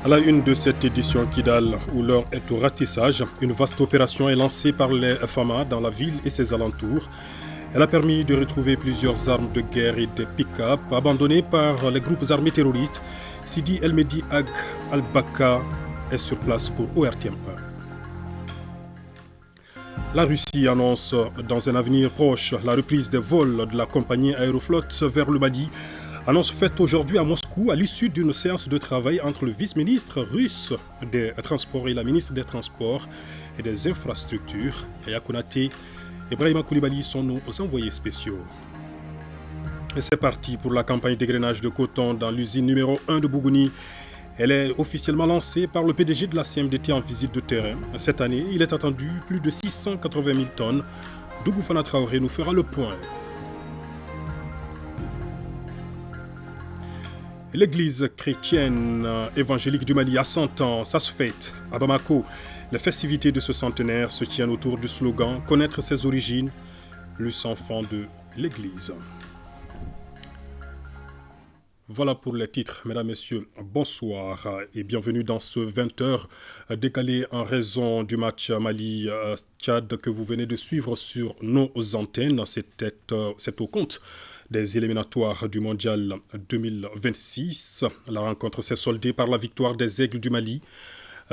À la une de cette édition Kidal, où l'heure est au ratissage, une vaste opération est lancée par les FAMA dans la ville et ses alentours. Elle a permis de retrouver plusieurs armes de guerre et des pick-up abandonnées par les groupes armés terroristes. Sidi El Mehdi Ag Al-Baka est sur place pour ORTM 1. La Russie annonce dans un avenir proche la reprise des vols de la compagnie Aeroflot vers le Mali. Annonce faite aujourd'hui à Moscou à l'issue d'une séance de travail entre le vice-ministre russe des Transports et la ministre des Transports et des Infrastructures. Yaya Konaté et Brahima Koulibaly sont nos envoyés spéciaux. Et c'est parti pour la campagne d'égrainage de coton dans l'usine numéro 1 de Bougouni. Elle est officiellement lancée par le PDG de la CMDT en visite de terrain. Cette année, il est attendu plus de 680 000 tonnes. Dougou Fana Traoré nous fera le point. L'église chrétienne évangélique du Mali a 100 ans, ça se fête. À Bamako, les festivités de ce centenaire se tiennent autour du slogan « Connaître ses origines, plus enfant de l'église ». Voilà pour les titres. Mesdames, Messieurs, bonsoir et bienvenue dans ce 20h décalé en raison du match Mali-Tchad que vous venez de suivre sur nos antennes. C'est au compte des éliminatoires du Mondial 2026. La rencontre s'est soldée par la victoire des Aigles du Mali.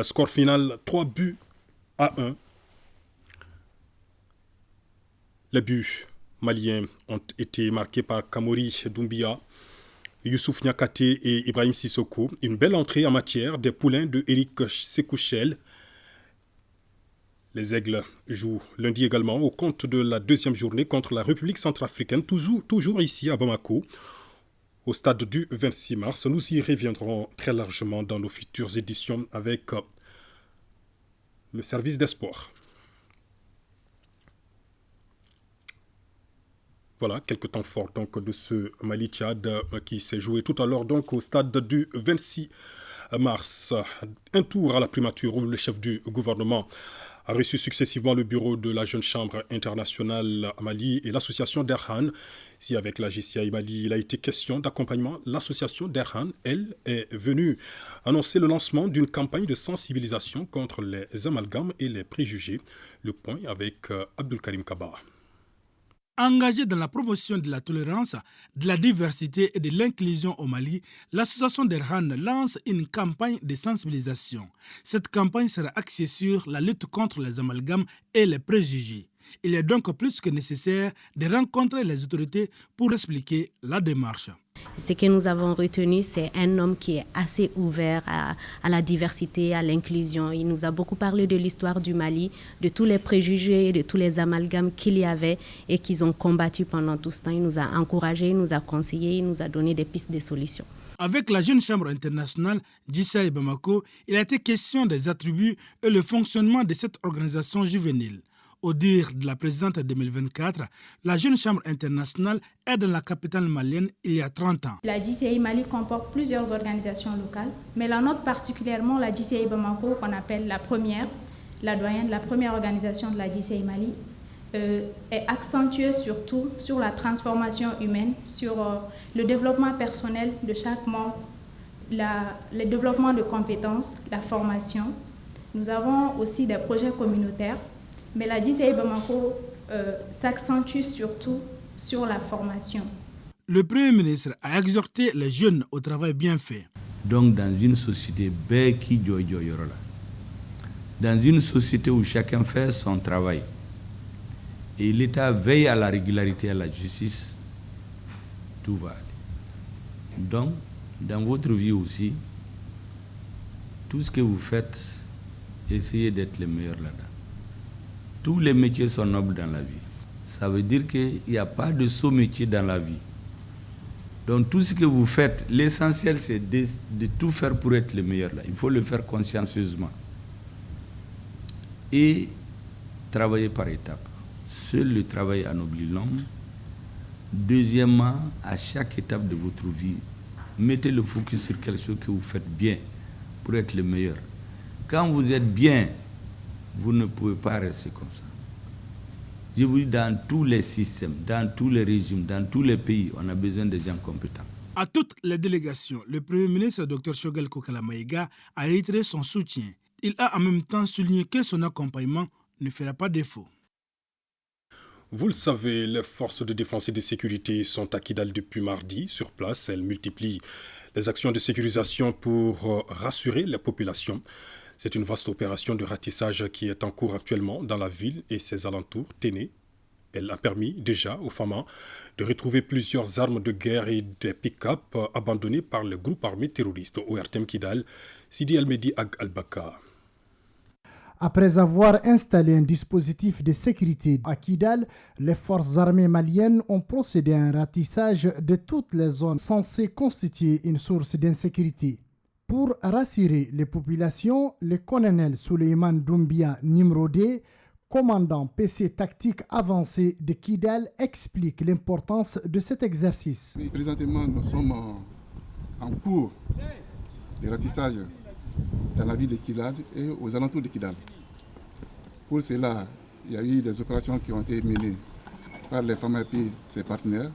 Score final 3-1. Les buts maliens ont été marqués par Kamori Doumbia, Youssouf Niakate et Ibrahim Sissoko. Une belle entrée en matière des poulains de Eric Sekouchel. Les Aigles jouent lundi également au compte de la deuxième journée contre la République centrafricaine, toujours ici à Bamako, au stade du 26 mars. Nous y reviendrons très largement dans nos futures éditions avec le service des sports. Voilà, quelques temps forts donc de ce Mali-Tchad qui s'est joué tout à l'heure donc au stade du 26 mars. Un tour à la primature où le chef du gouvernement a reçu successivement le bureau de la Jeune Chambre internationale à Mali et l'association d'Erhan. Si avec la JCI Mali, il a été question d'accompagnement, l'association d'Erhan, elle, est venue annoncer le lancement d'une campagne de sensibilisation contre les amalgames et les préjugés. Le point avec Abdul Karim Kaba. Engagée dans la promotion de la tolérance, de la diversité et de l'inclusion au Mali, l'association d'Erhan lance une campagne de sensibilisation. Cette campagne sera axée sur la lutte contre les amalgames et les préjugés. Il est donc plus que nécessaire de rencontrer les autorités pour expliquer la démarche. Ce que nous avons retenu, c'est un homme qui est assez ouvert à la diversité, à l'inclusion. Il nous a beaucoup parlé de l'histoire du Mali, de tous les préjugés, de tous les amalgames qu'il y avait et qu'ils ont combattu pendant tout ce temps. Il nous a encouragés, il nous a conseillés, il nous a donné des pistes de solutions. Avec la Jeune Chambre internationale JCI Bamako, il a été question des attributs et le fonctionnement de cette organisation juvénile. Au dire de la présidente 2024, la Jeune Chambre internationale est dans la capitale malienne il y a 30 ans. La JCI Mali comporte plusieurs organisations locales, mais la nôtre particulièrement, la JCI Bamako, qu'on appelle la première, la doyenne, la première organisation de la JCI Mali, est accentuée surtout sur la transformation humaine, sur le développement personnel de chaque membre, le développement de compétences, la formation. Nous avons aussi des projets communautaires. Mais la JCI Bamako s'accentue surtout sur la formation. Le Premier ministre a exhorté les jeunes au travail bien fait. Donc dans une société dans une société où chacun fait son travail et l'État veille à la régularité et à la justice, tout va aller. Donc dans votre vie aussi, tout ce que vous faites, essayez d'être le meilleur là-dedans. Tous les métiers sont nobles dans la vie. Ça veut dire qu'il n'y a pas de sot métier dans la vie. Donc tout ce que vous faites, l'essentiel c'est de tout faire pour être le meilleur là. Il faut le faire consciencieusement. Et travailler par étapes. Seul le travail anoblit l'homme. Deuxièmement, à chaque étape de votre vie, mettez le focus sur quelque chose que vous faites bien pour être le meilleur. Quand vous êtes bien, vous ne pouvez pas rester comme ça. Je vous dis, dans tous les systèmes, dans tous les régimes, dans tous les pays, on a besoin de gens compétents. À toutes les délégations, le Premier ministre Dr Choguel Kokala Maïga a réitéré son soutien. Il a en même temps souligné que son accompagnement ne fera pas défaut. Vous le savez, les forces de défense et de sécurité sont à Kidal depuis mardi. Sur place, elles multiplient les actions de sécurisation pour rassurer les populations. C'est une vaste opération de ratissage qui est en cours actuellement dans la ville et ses alentours. Téné. Elle a permis déjà aux Famas de retrouver plusieurs armes de guerre et des pick-up abandonnés par le groupe armé terroriste ORTM Kidal, Sidi El-Medi Ag Al-Baka. Après avoir installé un dispositif de sécurité à Kidal, les forces armées maliennes ont procédé à un ratissage de toutes les zones censées constituer une source d'insécurité. Pour rassurer les populations, le colonel Souleymane Doumbia Nimrodé, commandant PC tactique avancé de Kidal, explique l'importance de cet exercice. Oui, présentement, nous sommes en cours de ratissage dans la ville de Kidal et aux alentours de Kidal. Pour cela, il y a eu des opérations qui ont été menées par les femmes et ses partenaires.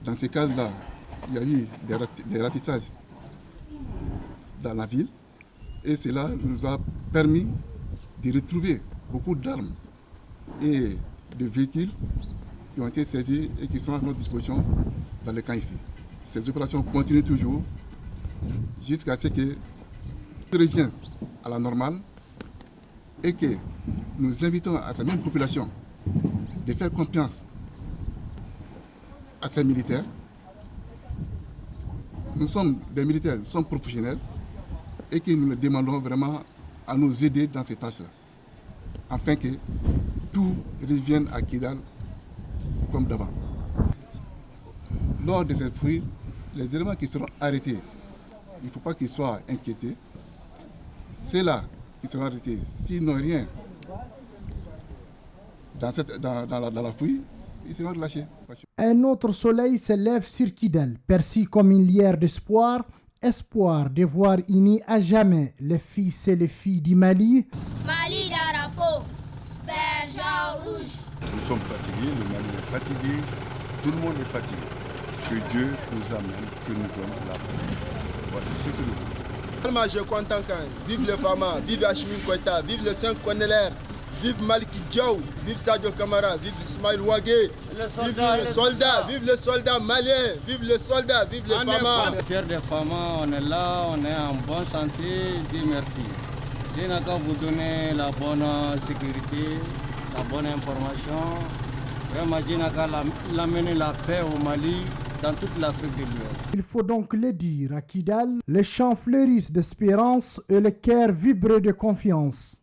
Dans ces cas-là, il y a eu des ratissages dans la ville et cela nous a permis de retrouver beaucoup d'armes et de véhicules qui ont été saisis et qui sont à notre disposition dans le camp ici. Ces opérations continuent toujours jusqu'à ce que tout revienne à la normale et que nous invitons à cette même population de faire confiance à ces militaires. Nous sommes des militaires, nous sommes professionnels et que nous les demandons vraiment à nous aider dans ces tâches-là, afin que tout revienne à Kidal comme d'avant. Lors de cette fouille, les éléments qui seront arrêtés, il ne faut pas qu'ils soient inquiétés. C'est là qu'ils seront arrêtés. S'ils n'ont rien dans la fouille, ils seront relâchés. Un autre soleil se lève sur Kidal, perçu comme une lueur d'espoir, espoir de voir unis à jamais les fils et les filles du Mali. Mali d'Arapo, vert, jaune, rouge. Nous sommes fatigués, le Mali est fatigué, tout le monde est fatigué. Que Dieu nous amène, que nous donne la paix. Voici ce que nous voulons. Je suis content quand vive le Fama, vive Hachmin Koïta, vive le 5 Koneler, vive Maliki Diaw, vive Sadio Kamara, vive Ismaël Ouagé, vive le soldat, vive le soldat malien, vive le soldat, vive le Fama. On est fiers des Fama, on est là, on est en bonne santé, Dieu merci. Dieu n'a qu'à vous donner la bonne sécurité, la bonne information. Vraiment, Dieu n'a qu'à l'amener la paix au Mali, dans toute l'Afrique de l'Ouest. Il faut donc le dire, à Kidal, les champs fleurissent d'espérance et le cœur vibre de confiance.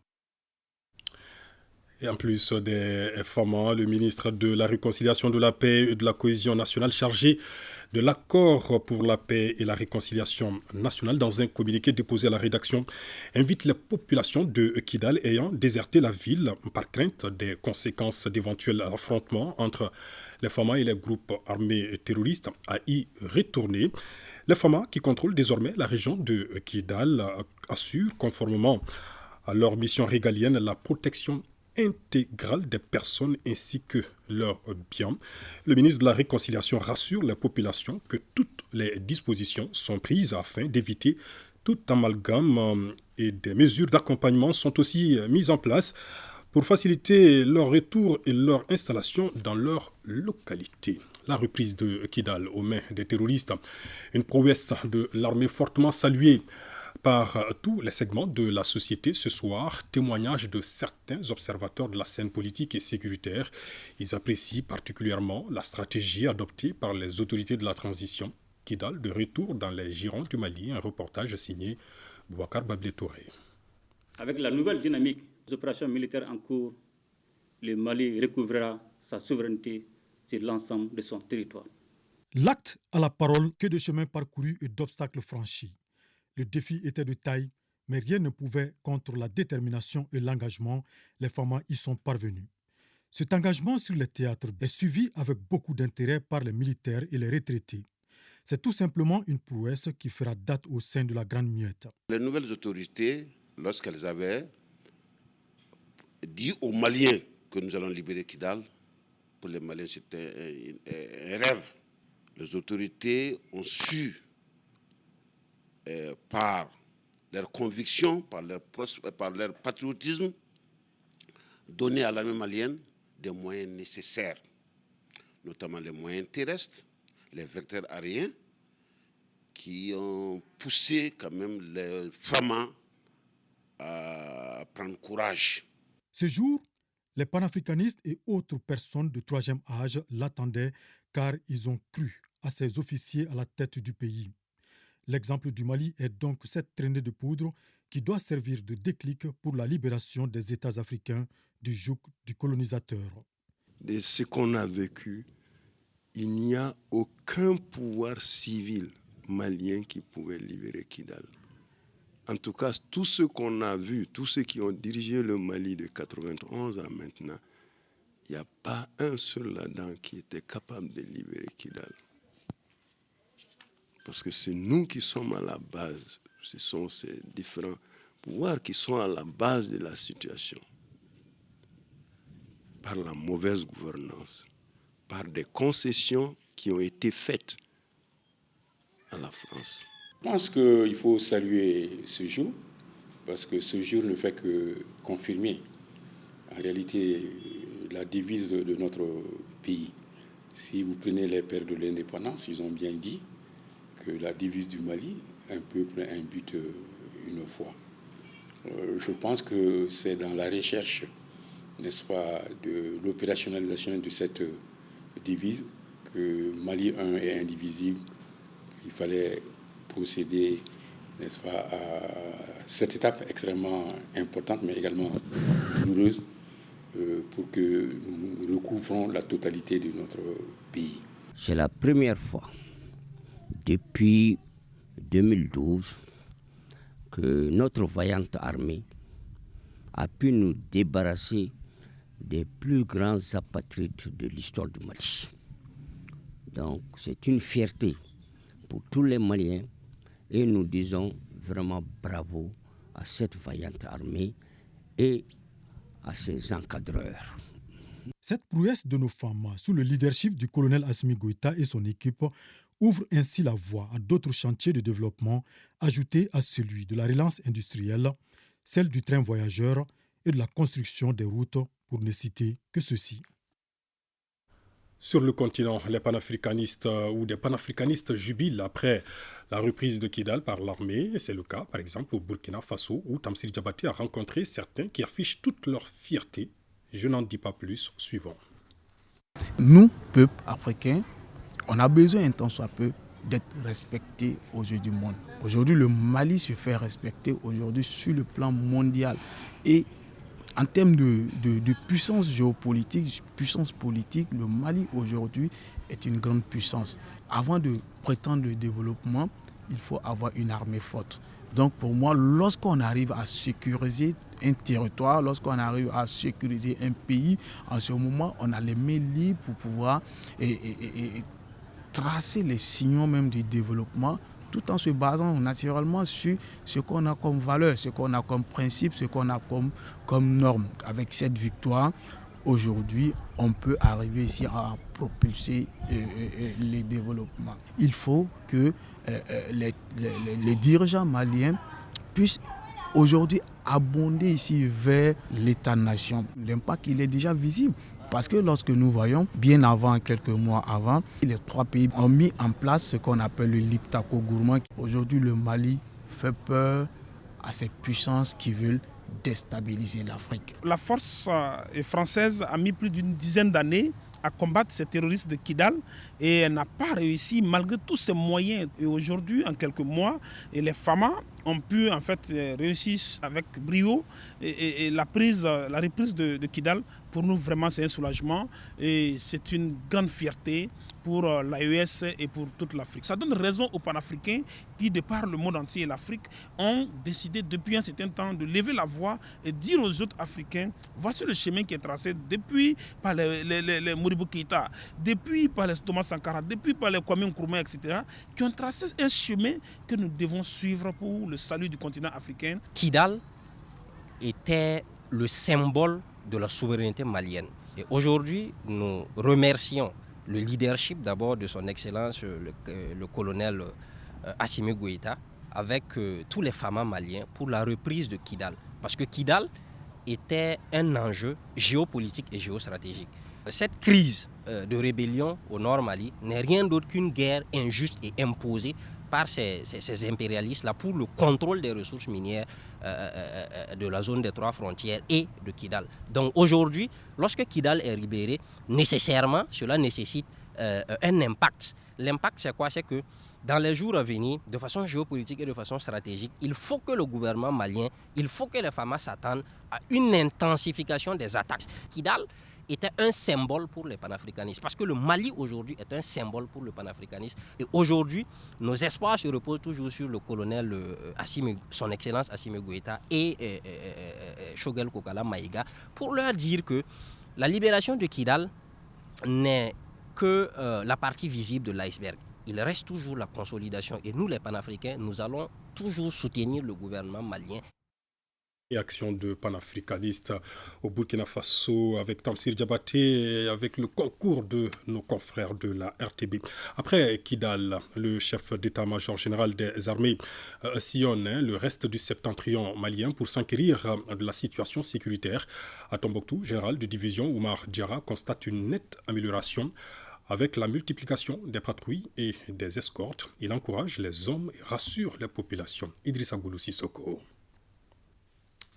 Et en plus des FAMA, le ministre de la Réconciliation, de la Paix et de la Cohésion nationale chargé de l'accord pour la paix et la réconciliation nationale, dans un communiqué déposé à la rédaction, invite les populations de Kidal ayant déserté la ville par crainte des conséquences d'éventuels affrontements entre les FAMA et les groupes armés terroristes à y retourner. Les FAMA, qui contrôlent désormais la région de Kidal, assurent, conformément à leur mission régalienne, la protection intégrale des personnes ainsi que leurs biens. Le ministre de la Réconciliation rassure la population que toutes les dispositions sont prises afin d'éviter tout amalgame et des mesures d'accompagnement sont aussi mises en place pour faciliter leur retour et leur installation dans leur localité. La reprise de Kidal aux mains des terroristes, une prouesse de l'armée fortement saluée par tous les segments de la société ce soir, témoignage de certains observateurs de la scène politique et sécuritaire. Ils apprécient particulièrement la stratégie adoptée par les autorités de la transition. Kidal de retour dans les Girondes du Mali, un reportage signé Boubacar Bablé-Touré. Avec la nouvelle dynamique des opérations militaires en cours, le Mali recouvrera sa souveraineté sur l'ensemble de son territoire. L'acte à la parole, que de chemins parcourus et d'obstacles franchis. Le défi était de taille, mais rien ne pouvait contre la détermination et l'engagement. Les femmes y sont parvenus. Cet engagement sur les théâtres est suivi avec beaucoup d'intérêt par les militaires et les retraités. C'est tout simplement une prouesse qui fera date au sein de la Grande Muette. Les nouvelles autorités, lorsqu'elles avaient dit aux Maliens que nous allons libérer Kidal, pour les Maliens c'était un rêve. Les autorités ont su, par leur conviction, par leur patriotisme, donner à l'armée malienne des moyens nécessaires, notamment les moyens terrestres, les vecteurs aériens, qui ont poussé quand même les Famas à prendre courage. Ce jour, les panafricanistes et autres personnes de troisième âge l'attendaient car ils ont cru à ces officiers à la tête du pays. L'exemple du Mali est donc cette traînée de poudre qui doit servir de déclic pour la libération des États africains du joug du colonisateur. De ce qu'on a vécu, il n'y a aucun pouvoir civil malien qui pouvait libérer Kidal. En tout cas, tous ceux qu'on a vus, tous ceux qui ont dirigé le Mali de 91 à maintenant, il n'y a pas un seul là-dedans qui était capable de libérer Kidal. Parce que c'est nous qui sommes à la base, ce sont ces différents pouvoirs qui sont à la base de la situation. Par la mauvaise gouvernance, par des concessions qui ont été faites à la France. Je pense qu'il faut saluer ce jour, parce que ce jour ne fait que confirmer en réalité la devise de notre pays. Si vous prenez les pères de l'indépendance, ils ont bien dit que la devise du Mali, un peuple, un but, une foi. Je pense que c'est dans la recherche, n'est-ce pas, de l'opérationnalisation de cette devise que Mali 1 est indivisible. Il fallait procéder, n'est-ce pas, à cette étape extrêmement importante, mais également douloureuse, pour que nous recouvrons la totalité de notre pays. C'est la première fois depuis 2012 que notre vaillante armée a pu nous débarrasser des plus grands apatrides de l'histoire du Mali. Donc c'est une fierté pour tous les Maliens et nous disons vraiment bravo à cette vaillante armée et à ses encadreurs. Cette prouesse de nos femmes, sous le leadership du colonel Assimi Goïta et son équipe, ouvre ainsi la voie à d'autres chantiers de développement ajoutés à celui de la relance industrielle, celle du train voyageur et de la construction des routes, pour ne citer que ceci. Sur le continent, les panafricanistes ou des panafricanistes jubilent après la reprise de Kidal par l'armée. C'est le cas, par exemple, au Burkina Faso, où Tamsir Diabaté a rencontré certains qui affichent toute leur fierté. Je n'en dis pas plus, suivant. Nous, peuple africain, on a besoin un tant soit peu d'être respectés aux yeux du monde. Aujourd'hui, le Mali se fait respecter aujourd'hui sur le plan mondial. Et en termes de puissance géopolitique, puissance politique, le Mali aujourd'hui est une grande puissance. Avant de prétendre le développement, il faut avoir une armée forte. Donc pour moi, lorsqu'on arrive à sécuriser un territoire, lorsqu'on arrive à sécuriser un pays, en ce moment, on a les mains libres pour pouvoir tracer les signaux même du développement, tout en se basant naturellement sur ce qu'on a comme valeur, ce qu'on a comme principe, ce qu'on a comme norme. Avec cette victoire, aujourd'hui, on peut arriver ici à propulser les développements. Il faut que les dirigeants maliens puissent aujourd'hui abonder ici vers l'État-nation. L'impact, il est déjà visible. Parce que lorsque nous voyons, bien avant, quelques mois avant, les trois pays ont mis en place ce qu'on appelle le Liptako gourmand. Aujourd'hui, le Mali fait peur à ces puissances qui veulent déstabiliser l'Afrique. La force française a mis plus d'une dizaine d'années à combattre ces terroristes de Kidal et elle n'a pas réussi malgré tous ces moyens. Et aujourd'hui, en quelques mois, les Famas ont pu en fait réussir avec brio et la reprise de Kidal. Pour nous, vraiment, c'est un soulagement et c'est une grande fierté pour l'AES et pour toute l'Afrique. Ça donne raison aux panafricains qui, de par le monde entier et l'Afrique, ont décidé depuis un certain temps de lever la voix et dire aux autres Africains, voici le chemin qui est tracé depuis par les Modibo Keïta, depuis par les Thomas Sankara, depuis par les Kwame Nkrumah, etc., qui ont tracé un chemin que nous devons suivre pour le salut du continent africain. Kidal était le symbole de la souveraineté malienne. Et aujourd'hui, nous remercions le leadership d'abord de son Excellence le colonel Assimi Goïta avec tous les FAMA maliens pour la reprise de Kidal. Parce que Kidal était un enjeu géopolitique et géostratégique. Cette crise de rébellion au nord Mali n'est rien d'autre qu'une guerre injuste et imposée par ces impérialistes-là pour le contrôle des ressources minières de la zone des 3 frontières et de Kidal. Donc aujourd'hui, lorsque Kidal est libéré, nécessairement, cela nécessite un impact. L'impact, c'est quoi? C'est que dans les jours à venir, de façon géopolitique et de façon stratégique, il faut que le gouvernement malien, il faut que les FAMA s'attendent à une intensification des attaques. Kidal était un symbole pour les panafricanistes, parce que le Mali aujourd'hui est un symbole pour le panafricanisme. Et aujourd'hui, nos espoirs se reposent toujours sur le colonel son Excellence Assimi Goïta et Choguel Kokala Maïga, pour leur dire que la libération de Kidal n'est que la partie visible de l'iceberg. Il reste toujours la consolidation et nous les panafricains, nous allons toujours soutenir le gouvernement malien. Et action de panafricanistes au Burkina Faso avec Tamsir Diabaté et avec le concours de nos confrères de la RTB. Après Kidal, le chef d'état-major général des armées sillonne le reste du septentrion malien pour s'enquérir de la situation sécuritaire. À Tombouctou, général de division Oumar Diarra constate une nette amélioration. Avec la multiplication des patrouilles et des escortes, il encourage les hommes et rassure les populations. Idrissa Goulou Sissoko.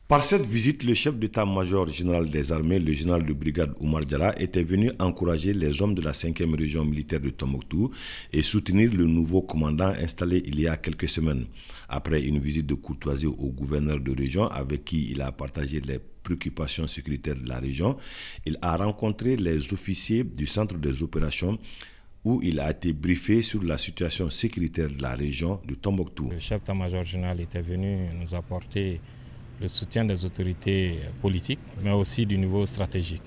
Par cette visite, le chef d'état-major général des armées, le général de brigade Oumar Diarra, était venu encourager les hommes de la 5e région militaire de Tombouctou et soutenir le nouveau commandant installé il y a quelques semaines. Après une visite de courtoisie au gouverneur de région avec qui il a partagé les préoccupations sécuritaires de la région, il a rencontré les officiers du centre des opérations où il a été briefé sur la situation sécuritaire de la région de Tombouctou. Le chef d'état-major général était venu nous apporter le soutien des autorités politiques, mais aussi du niveau stratégique.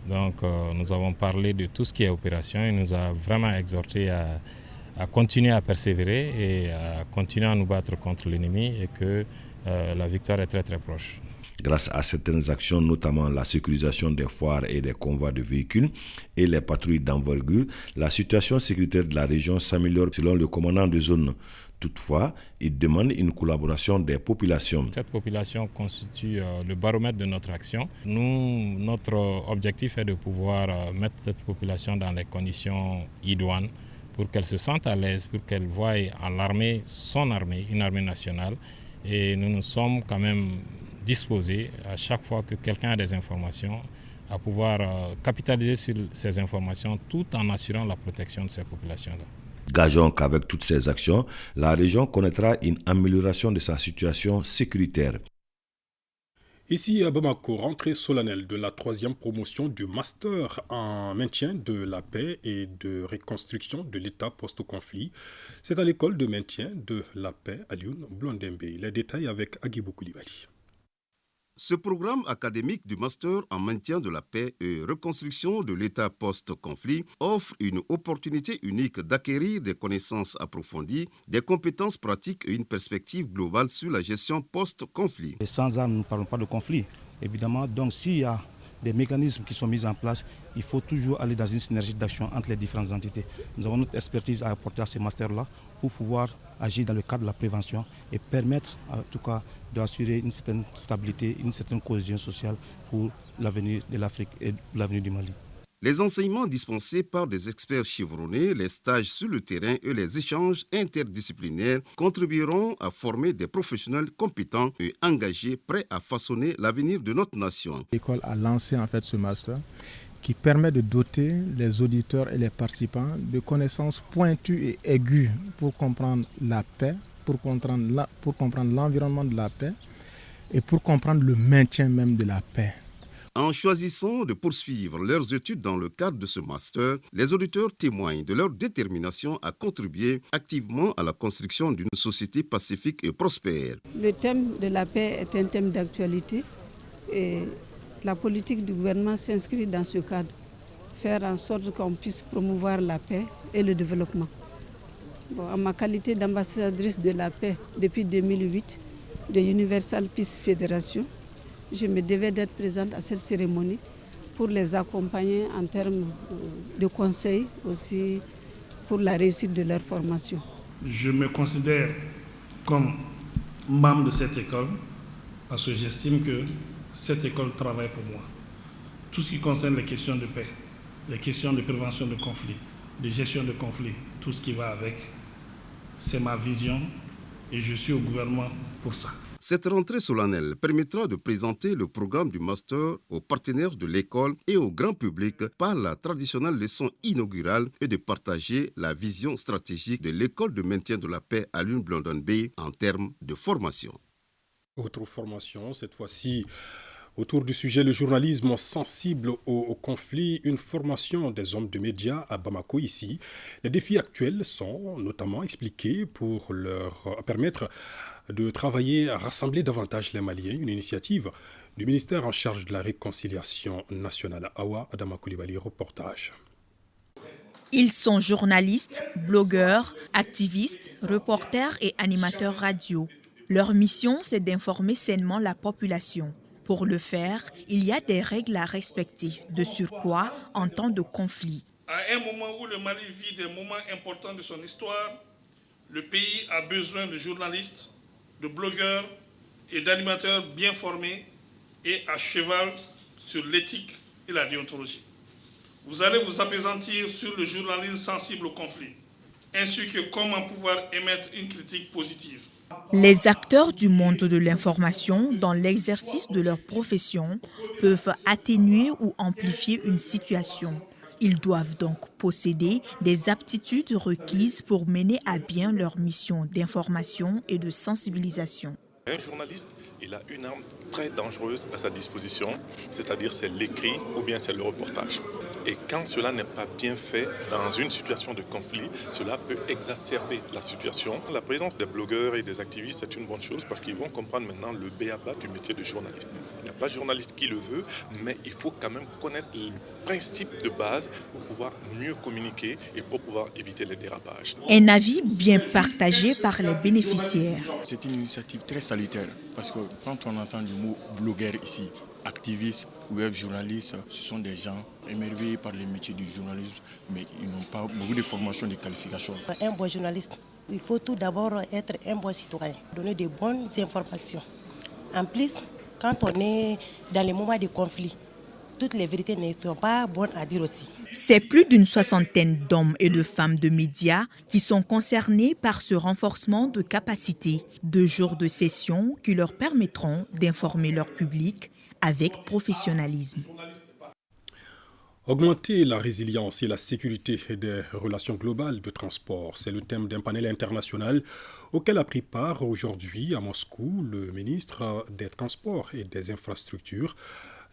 Donc nous avons parlé de tout ce qui est opération et nous a vraiment exhorté à continuer à persévérer et à continuer à nous battre contre l'ennemi et que la victoire est très très proche. Grâce à certaines actions, notamment la sécurisation des foires et des convois de véhicules et les patrouilles d'envergure, la situation sécuritaire de la région s'améliore selon le commandant de zone. Toutefois, il demande une collaboration des populations. Cette population constitue le baromètre de notre action. Nous, notre objectif est de pouvoir mettre cette population dans les conditions idoines pour qu'elle se sente à l'aise, pour qu'elle voie en l'armée son armée, une armée nationale. Et nous sommes quand même disposés, à chaque fois que quelqu'un a des informations, à pouvoir capitaliser sur ces informations tout en assurant la protection de ces populations-là. Gageons qu'avec toutes ces actions, la région connaîtra une amélioration de sa situation sécuritaire. Ici à Bamako, rentrée solennelle de la 3e promotion du master en maintien de la paix et de reconstruction de l'État post-conflit. C'est à l'école de maintien de la paix à Lyon, Blondembe. Les détails avec Agibou Koulibaly. Ce programme académique du Master en maintien de la paix et reconstruction de l'État post-conflit offre une opportunité unique d'acquérir des connaissances approfondies, des compétences pratiques et une perspective globale sur la gestion post-conflit. Et sans armes, nous ne parlons pas de conflit, évidemment. Donc s'il y a des mécanismes qui sont mis en place, il faut toujours aller dans une synergie d'action entre les différentes entités. Nous avons notre expertise à apporter à ces masters-là pour pouvoir agir dans le cadre de la prévention et permettre en tout cas d'assurer une certaine stabilité, une certaine cohésion sociale pour l'avenir de l'Afrique et l'avenir du Mali. Les enseignements dispensés par des experts chevronnés, les stages sur le terrain et les échanges interdisciplinaires contribueront à former des professionnels compétents et engagés, prêts à façonner l'avenir de notre nation. L'école a lancé en fait ce master qui permet de doter les auditeurs et les participants de connaissances pointues et aiguës pour comprendre la paix, pour comprendre l'environnement de la paix et pour comprendre le maintien même de la paix. En choisissant de poursuivre leurs études dans le cadre de ce master, les auditeurs témoignent de leur détermination à contribuer activement à la construction d'une société pacifique et prospère. Le thème de la paix est un thème d'actualité et la politique du gouvernement s'inscrit dans ce cadre, faire en sorte qu'on puisse promouvoir la paix et le développement. En ma qualité d'ambassadrice de la paix depuis 2008 de Universal Peace Federation, je me devais d'être présente à cette cérémonie pour les accompagner en termes de conseils, aussi pour la réussite de leur formation. Je me considère comme membre de cette école parce que j'estime que cette école travaille pour moi. Tout ce qui concerne les questions de paix, les questions de prévention de conflits, de gestion de conflits, tout ce qui va avec, c'est ma vision et je suis au gouvernement pour ça. Cette rentrée solennelle permettra de présenter le programme du master aux partenaires de l'école et au grand public par la traditionnelle leçon inaugurale et de partager la vision stratégique de l'école de maintien de la paix à Lune-Blondon Bay en termes de formation. Autre formation, cette fois-ci autour du sujet le journalisme sensible au conflit, une formation des hommes de médias à Bamako ici. Les défis actuels sont notamment expliqués pour leur permettre de travailler à rassembler davantage les Maliens, une initiative du ministère en charge de la réconciliation nationale. Awa Adama Koulibaly, reportage. Ils sont journalistes, blogueurs, activistes, reporters et animateurs radio. Leur mission, c'est d'informer sainement la population. Pour le faire, il y a des règles à respecter, de surcroît en temps de conflit. À un moment où le Mali vit des moments importants de son histoire, le pays a besoin de journalistes, de blogueurs et d'animateurs bien formés et à cheval sur l'éthique et la déontologie. Vous allez vous appesantir sur le journalisme sensible au conflit, ainsi que comment pouvoir émettre une critique positive. Les acteurs du monde de l'information, dans l'exercice de leur profession, peuvent atténuer ou amplifier une situation. Ils doivent donc posséder des aptitudes requises pour mener à bien leur mission d'information et de sensibilisation. Un journaliste, il a une arme très dangereuse à sa disposition, c'est-à-dire c'est l'écrit ou bien c'est le reportage. Et quand cela n'est pas bien fait dans une situation de conflit, cela peut exacerber la situation. La présence des blogueurs et des activistes est une bonne chose parce qu'ils vont comprendre maintenant le b.a.-ba du métier de journaliste. Il n'y a pas de journaliste qui le veut, mais il faut quand même connaître les principes de base pour pouvoir mieux communiquer et pour pouvoir éviter les dérapages. Un avis bien partagé par les bénéficiaires. C'est une initiative très salutaire parce que quand on entend le mot blogueur ici, activistes, web journalistes, ce sont des gens émerveillés par les métiers du journalisme, mais ils n'ont pas beaucoup de formation, de qualifications. Un bon journaliste, il faut tout d'abord être un bon citoyen, donner de bonnes informations. En plus, quand on est dans les moments de conflit, toutes les vérités ne sont pas bonnes à dire aussi. C'est plus d'une soixantaine d'hommes et de femmes de médias qui sont concernés par ce renforcement de capacité. 2 jours de session qui leur permettront d'informer leur public avec professionnalisme. Augmenter la résilience et la sécurité des relations globales de transport, c'est le thème d'un panel international auquel a pris part aujourd'hui à Moscou le ministre des Transports et des Infrastructures.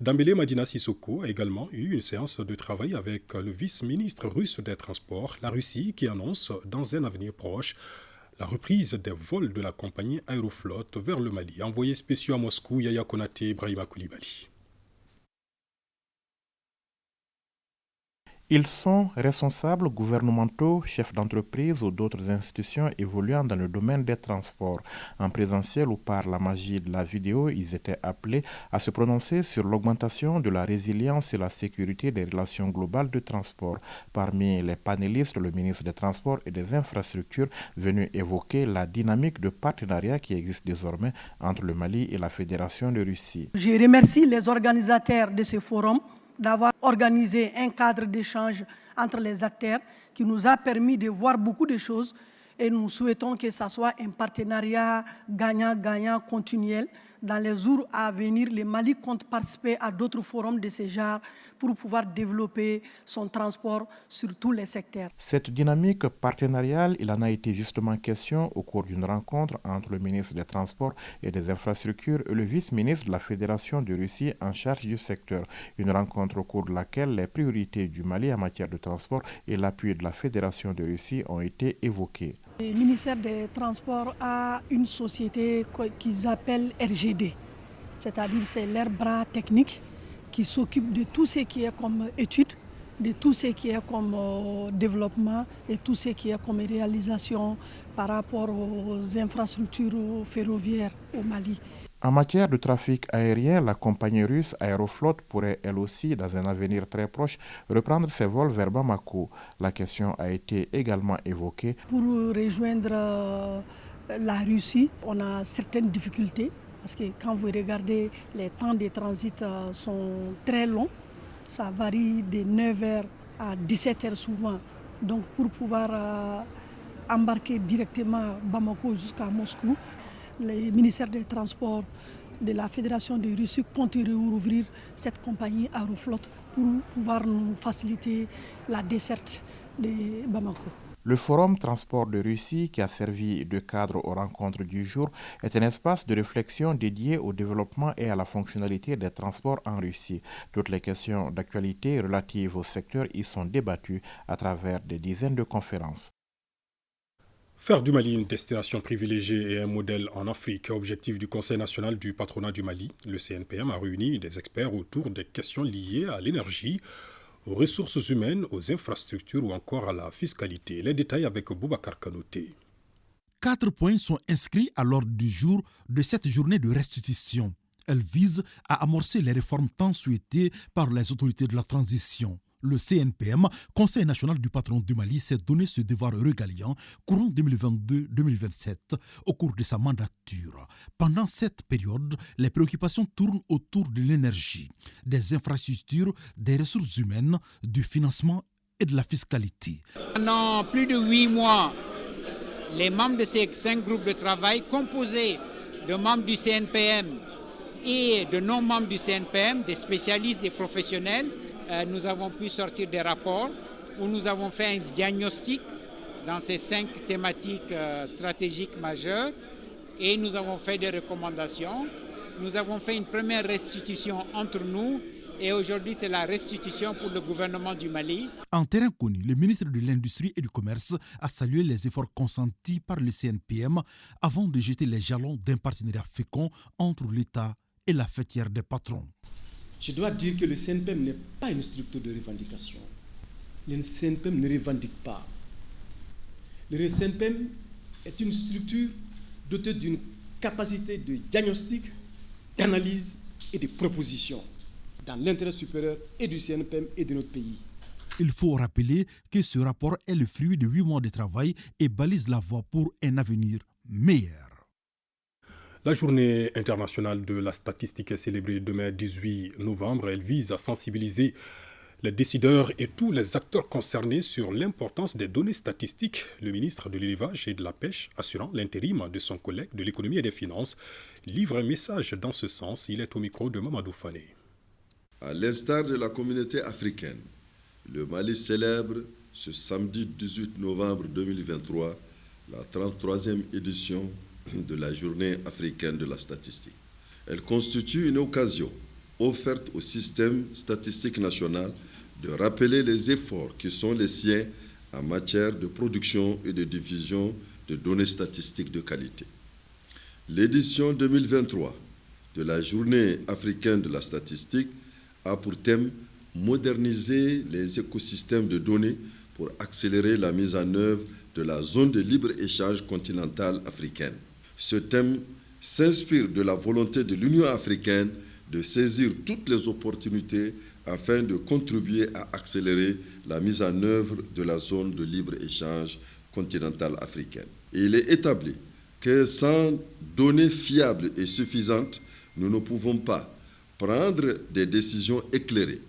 Dambélé Madina Sissoko a également eu une séance de travail avec le vice-ministre russe des Transports, la Russie qui annonce dans un avenir proche la reprise des vols de la compagnie Aeroflot vers le Mali. Envoyés spéciaux à Moscou, Yaya Konaté, Ibrahima Koulibaly. Ils sont responsables gouvernementaux, chefs d'entreprise ou d'autres institutions évoluant dans le domaine des transports. En présentiel ou par la magie de la vidéo, ils étaient appelés à se prononcer sur l'augmentation de la résilience et la sécurité des relations globales de transport. Parmi les panélistes, le ministre des Transports et des Infrastructures venu évoquer la dynamique de partenariat qui existe désormais entre le Mali et la Fédération de Russie. Je remercie les organisateurs de ce forum d'avoir organisé un cadre d'échange entre les acteurs qui nous a permis de voir beaucoup de choses et nous souhaitons que ce soit un partenariat gagnant-gagnant continuel. Dans les jours à venir, le Mali compte participer à d'autres forums de ce genre pour pouvoir développer son transport sur tous les secteurs. Cette dynamique partenariale, il en a été justement question au cours d'une rencontre entre le ministre des Transports et des Infrastructures et le vice-ministre de la Fédération de Russie en charge du secteur. Une rencontre au cours de laquelle les priorités du Mali en matière de transport et l'appui de la Fédération de Russie ont été évoqués. Le ministère des Transports a une société qu'ils appellent RGD, c'est-à-dire c'est leur bras technique qui s'occupe de tout ce qui est comme études, de tout ce qui est comme développement et tout ce qui est comme réalisation par rapport aux infrastructures ferroviaires au Mali. En matière de trafic aérien, la compagnie russe Aeroflot pourrait elle aussi, dans un avenir très proche, reprendre ses vols vers Bamako. La question a été également évoquée. Pour rejoindre la Russie, on a certaines difficultés parce que quand vous regardez, les temps de transit sont très longs. Ça varie de 9h à 17h souvent. Donc pour pouvoir embarquer directement Bamako jusqu'à Moscou, le ministère des Transports de la Fédération de Russie compte rouvrir cette compagnie Aeroflot pour pouvoir nous faciliter la desserte de Bamako. Le Forum Transport de Russie, qui a servi de cadre aux rencontres du jour, est un espace de réflexion dédié au développement et à la fonctionnalité des transports en Russie. Toutes les questions d'actualité relatives au secteur y sont débattues à travers des dizaines de conférences. Faire du Mali une destination privilégiée et un modèle en Afrique, objectif du Conseil national du patronat du Mali, le CNPM a réuni des experts autour des questions liées à l'énergie, aux ressources humaines, aux infrastructures ou encore à la fiscalité. Les détails avec Boubacar Kanouté. 4 points sont inscrits à l'ordre du jour de cette journée de restitution. Elle vise à amorcer les réformes tant souhaitées par les autorités de la transition. Le CNPM, Conseil national du patronat du Mali, s'est donné ce devoir régalien courant 2022-2027 au cours de sa mandature. Pendant cette période, les préoccupations tournent autour de l'énergie, des infrastructures, des ressources humaines, du financement et de la fiscalité. Pendant plus de 8 mois, les membres de ces 5 groupes de travail composés de membres du CNPM et de non-membres du CNPM, des spécialistes, des professionnels, nous avons pu sortir des rapports où nous avons fait un diagnostic dans ces 5 thématiques stratégiques majeures et nous avons fait des recommandations. Nous avons fait une première restitution entre nous et aujourd'hui c'est la restitution pour le gouvernement du Mali. En terrain connu, le ministre de l'Industrie et du Commerce a salué les efforts consentis par le CNPM avant de jeter les jalons d'un partenariat fécond entre l'État et la fêtière des patrons. Je dois dire que le CNPM n'est pas une structure de revendication. Le CNPM ne revendique pas. Le CNPM est une structure dotée d'une capacité de diagnostic, d'analyse et de proposition dans l'intérêt supérieur et du CNPM et de notre pays. Il faut rappeler que ce rapport est le fruit de 8 mois de travail et balise la voie pour un avenir meilleur. La journée internationale de la statistique est célébrée demain 18 novembre. Elle vise à sensibiliser les décideurs et tous les acteurs concernés sur l'importance des données statistiques. Le ministre de l'Élevage et de la Pêche, assurant l'intérim de son collègue de l'économie et des finances, livre un message dans ce sens. Il est au micro de Mamadou Fané. À l'instar de la communauté africaine, le Mali célèbre ce samedi 18 novembre 2023 la 33e édition de la Journée africaine de la statistique. Elle constitue une occasion offerte au système statistique national de rappeler les efforts qui sont les siens en matière de production et de diffusion de données statistiques de qualité. L'édition 2023 de la Journée africaine de la statistique a pour thème moderniser les écosystèmes de données pour accélérer la mise en œuvre de la zone de libre-échange continentale africaine. Ce thème s'inspire de la volonté de l'Union africaine de saisir toutes les opportunités afin de contribuer à accélérer la mise en œuvre de la zone de libre-échange continentale africaine. Et il est établi que sans données fiables et suffisantes, nous ne pouvons pas prendre des décisions éclairées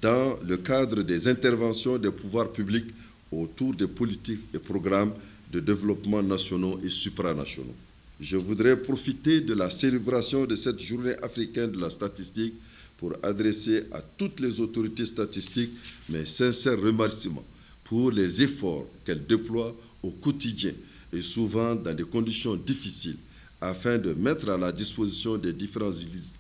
dans le cadre des interventions des pouvoirs publics autour des politiques et programmes de développement nationaux et supranationaux. Je voudrais profiter de la célébration de cette journée africaine de la statistique pour adresser à toutes les autorités statistiques mes sincères remerciements pour les efforts qu'elles déploient au quotidien et souvent dans des conditions difficiles afin de mettre à la disposition des différents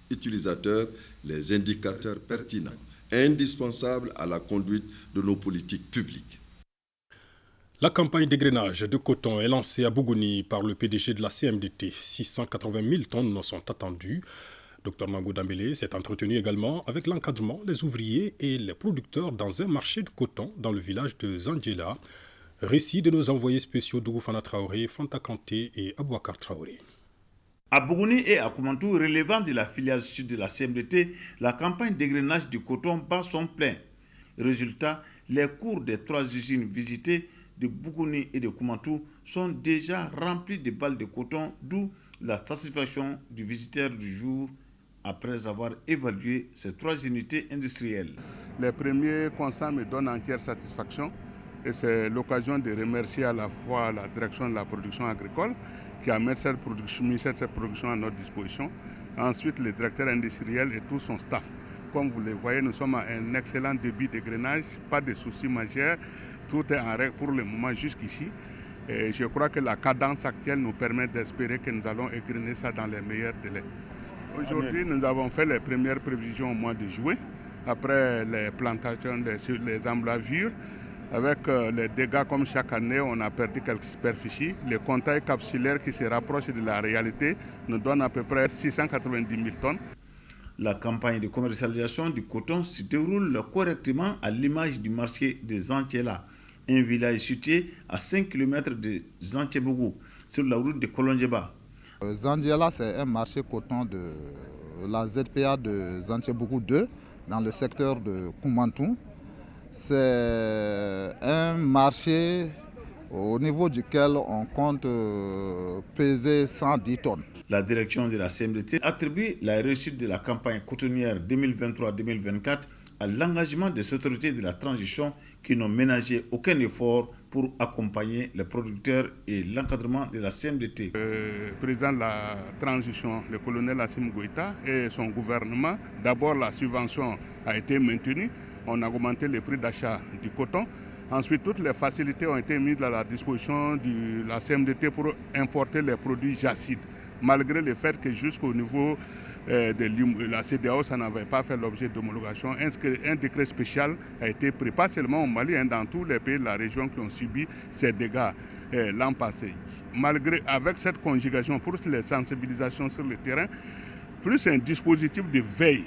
utilisateurs les indicateurs pertinents, indispensables à la conduite de nos politiques publiques. La campagne d'égrainage de coton est lancée à Bougouni par le PDG de la CMDT. 680 000 tonnes sont attendues. Dr Mango Dambélé s'est entretenu également avec l'encadrement, les ouvriers et les producteurs dans un marché de coton dans le village de Zandjela. Récit de nos envoyés spéciaux Dougou Fana Traoré, Fanta Kanté et Abouakar Traoré. À Bougouni et à Koumantou, relevant de la filiale sud de la CMDT, la campagne d'égrainage du coton bat son plein. Résultat, les cours des 3 usines visitées de Bougouni et de Koumantou sont déjà remplis de balles de coton, d'où la satisfaction du visiteur du jour après avoir évalué ces 3 unités industrielles. Les premiers constats me donnent entière satisfaction et c'est l'occasion de remercier à la fois la direction de la production agricole qui a mis cette production à notre disposition. Ensuite, le directeur industriel et tout son staff. Comme vous le voyez, nous sommes à un excellent débit d'égrainage, pas de soucis majeurs. Tout est en règle pour le moment jusqu'ici. Et je crois que la cadence actuelle nous permet d'espérer que nous allons égrainer ça dans les meilleurs délais. Aujourd'hui, nous avons fait les premières prévisions au mois de juin, après les plantations, les emblavures. Avec les dégâts comme chaque année, on a perdu quelques superficies. Le contail capsulaire qui se rapproche de la réalité nous donne à peu près 690 000 tonnes. La campagne de commercialisation du coton se déroule correctement à l'image du marché de Zantiela, un village situé à 5 km de Zantiebougou, sur la route de Kolondjeba. Zantiela, c'est un marché coton de la ZPA de Zantiebougou 2, dans le secteur de Koumantou. C'est un marché au niveau duquel on compte peser 110 tonnes. La direction de la CMDT attribue la réussite de la campagne cotonnière 2023-2024 à l'engagement des autorités de la transition qui n'ont ménagé aucun effort pour accompagner les producteurs et l'encadrement de la CMDT. Le président de la transition, le colonel Assimi Goïta et son gouvernement, d'abord la subvention a été maintenue. On a augmenté le prix d'achat du coton. Ensuite, toutes les facilités ont été mises à la disposition de la CMDT pour importer les produits jacides, malgré le fait que jusqu'au niveau de la CEDEAO, ça n'avait pas fait l'objet d'homologation. Un décret spécial a été pris, pas seulement au Mali, dans tous les pays de la région qui ont subi ces dégâts l'an passé. Avec cette conjugation, pour les sensibilisations sur le terrain, plus un dispositif de veille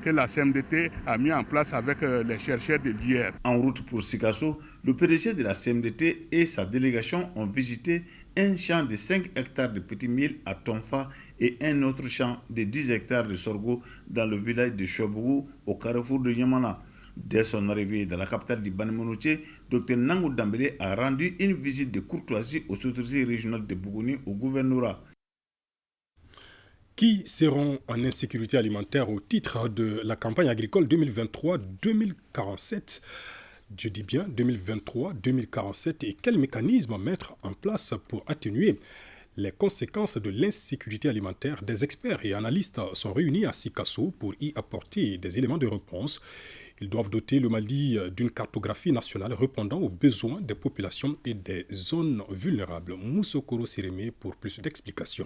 que la CMDT a mis en place avec les chercheurs de l'IR. En route pour Sikasso, le PDG de la CMDT et sa délégation ont visité un champ de 5 hectares de petits milles à Tonfa et un autre champ de 10 hectares de sorgho dans le village de Chobougou, au carrefour de Yamana. Dès son arrivée dans la capitale du Banemonouché, Dr Nangou Dambélé a rendu une visite de courtoisie aux autorités régionales de Bougouni au gouvernorat. Qui seront en insécurité alimentaire au titre de la campagne agricole 2023-2047. Je dis bien 2023-2047 et quels mécanismes mettre en place pour atténuer les conséquences de l'insécurité alimentaire. Des experts et analystes sont réunis à Sikasso pour y apporter des éléments de réponse. Ils doivent doter le Mali d'une cartographie nationale répondant aux besoins des populations et des zones vulnérables. Moussokoro Sireme pour plus d'explications.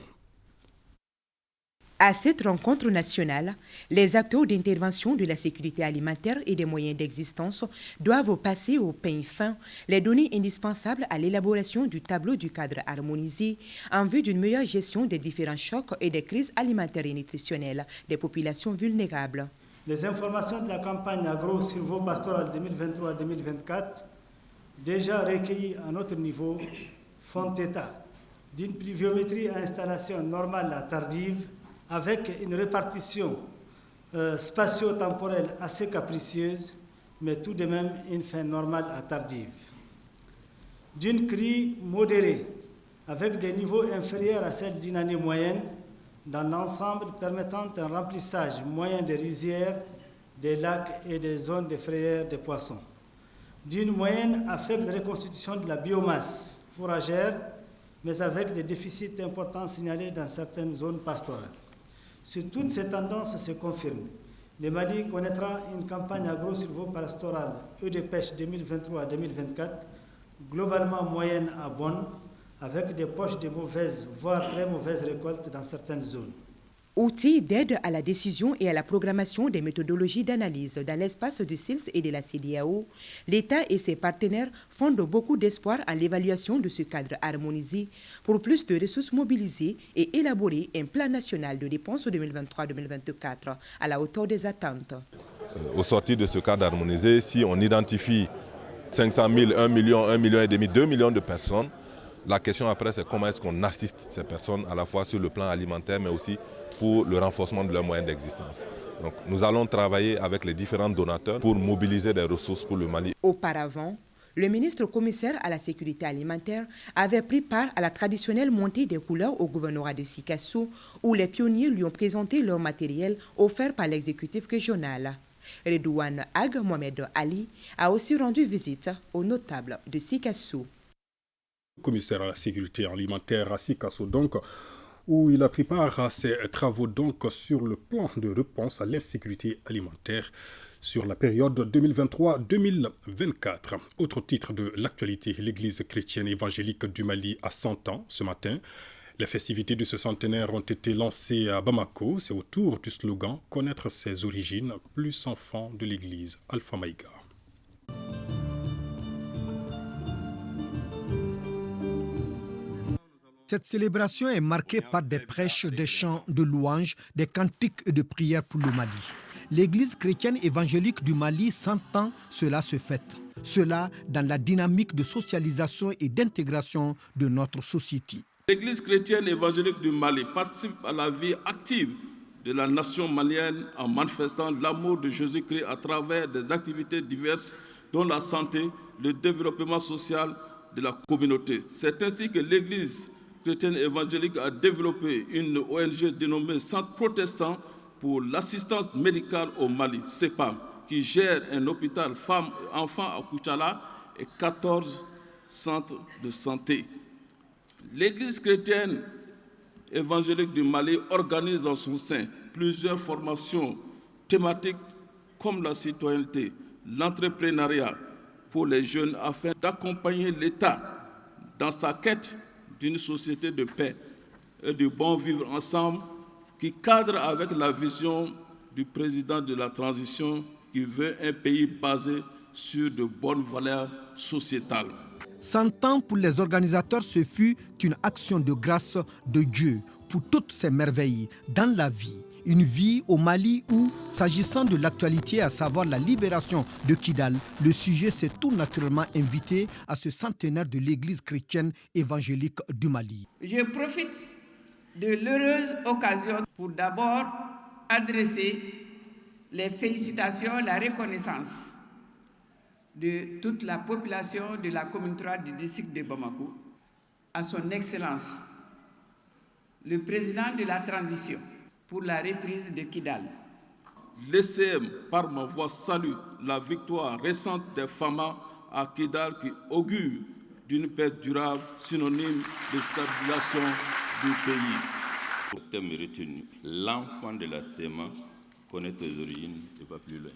À cette rencontre nationale, les acteurs d'intervention de la sécurité alimentaire et des moyens d'existence doivent passer au peigne fin les données indispensables à l'élaboration du tableau du cadre harmonisé en vue d'une meilleure gestion des différents chocs et des crises alimentaires et nutritionnelles des populations vulnérables. Les informations de la campagne agro-silvopastorale 2023-2024, déjà recueillies à notre niveau, font état d'une pluviométrie à installation normale à tardive, avec une répartition spatio-temporelle assez capricieuse, mais tout de même une fin normale à tardive. D'une crue modérée, avec des niveaux inférieurs à celle d'une année moyenne, dans l'ensemble permettant un remplissage moyen des rizières, des lacs et des zones de frayère des poissons. D'une moyenne à faible reconstitution de la biomasse fourragère, mais avec des déficits importants signalés dans certaines zones pastorales. Si toutes ces tendances se confirment, le Mali connaîtra une campagne agro-silvopastorale et de pêche 2023-2024 globalement moyenne à bonne, avec des poches de mauvaises, voire très mauvaises récoltes dans certaines zones. Outils d'aide à la décision et à la programmation des méthodologies d'analyse dans l'espace du SILS et de la CEDEAO, l'État et ses partenaires fondent beaucoup d'espoir à l'évaluation de ce cadre harmonisé pour plus de ressources mobilisées et élaborer un plan national de dépenses 2023-2024 à la hauteur des attentes. Au sortir de ce cadre harmonisé, si on identifie 500 000, 1 million, 1,5 million, 2 millions de personnes, La question après, c'est comment est-ce qu'on assiste ces personnes à la fois sur le plan alimentaire, mais aussi pour le renforcement de leurs moyens d'existence. Donc nous allons travailler avec les différents donateurs pour mobiliser des ressources pour le Mali. Auparavant, le ministre commissaire à la sécurité alimentaire avait pris part à la traditionnelle montée des couleurs au gouvernorat de Sikasso, où les pionniers lui ont présenté leur matériel offert par l'exécutif régional. Redouane Ag Mohamed Ali a aussi rendu visite aux notables de Sikasso. Commissaire à la sécurité alimentaire à Sikasso, donc, où il a pris part à ses travaux donc, sur le plan de réponse à l'insécurité alimentaire sur la période 2023-2024. Autre titre de l'actualité, l'Église chrétienne évangélique du Mali a 100 ans ce matin. Les festivités de ce centenaire ont été lancées à Bamako. C'est autour du slogan « Connaître ses origines, plus enfant de l'Église » Alpha Maïga. Cette célébration est marquée par des prêches, des chants de louanges, des cantiques et de prières pour le Mali. L'Église chrétienne évangélique du Mali, 100 ans, cela se fête. Cela dans la dynamique de socialisation et d'intégration de notre société. L'Église chrétienne évangélique du Mali participe à la vie active de la nation malienne en manifestant l'amour de Jésus-Christ à travers des activités diverses dont la santé, le développement social de la communauté. C'est ainsi que l'Église chrétienne évangélique a développé une ONG dénommée Centre protestant pour l'assistance médicale au Mali, CEPAM, qui gère un hôpital femmes et enfants à Koutchala et 14 centres de santé. L'Église chrétienne évangélique du Mali organise en son sein plusieurs formations thématiques comme la citoyenneté, l'entrepreneuriat pour les jeunes afin d'accompagner l'État dans sa quête d'une société de paix et de bon vivre ensemble qui cadre avec la vision du président de la transition qui veut un pays basé sur de bonnes valeurs sociétales. 100 ans pour les organisateurs, ce fut une action de grâce de Dieu pour toutes ces merveilles dans la vie. Une vie au Mali où, s'agissant de l'actualité, à savoir la libération de Kidal, le sujet s'est tout naturellement invité à ce centenaire de l'Église chrétienne évangélique du Mali. Je profite de l'heureuse occasion pour d'abord adresser les félicitations, la reconnaissance de toute la population de la commune 3 du district de Bamako à son Excellence, le président de la transition pour la reprise de Kidal. L'ECM, par ma voix, salue la victoire récente des FAMA à Kidal qui augure d'une paix durable, synonyme de stabilisation du pays. Le thème retenu, l'enfant de la CEMA connaît tes origines et va plus loin.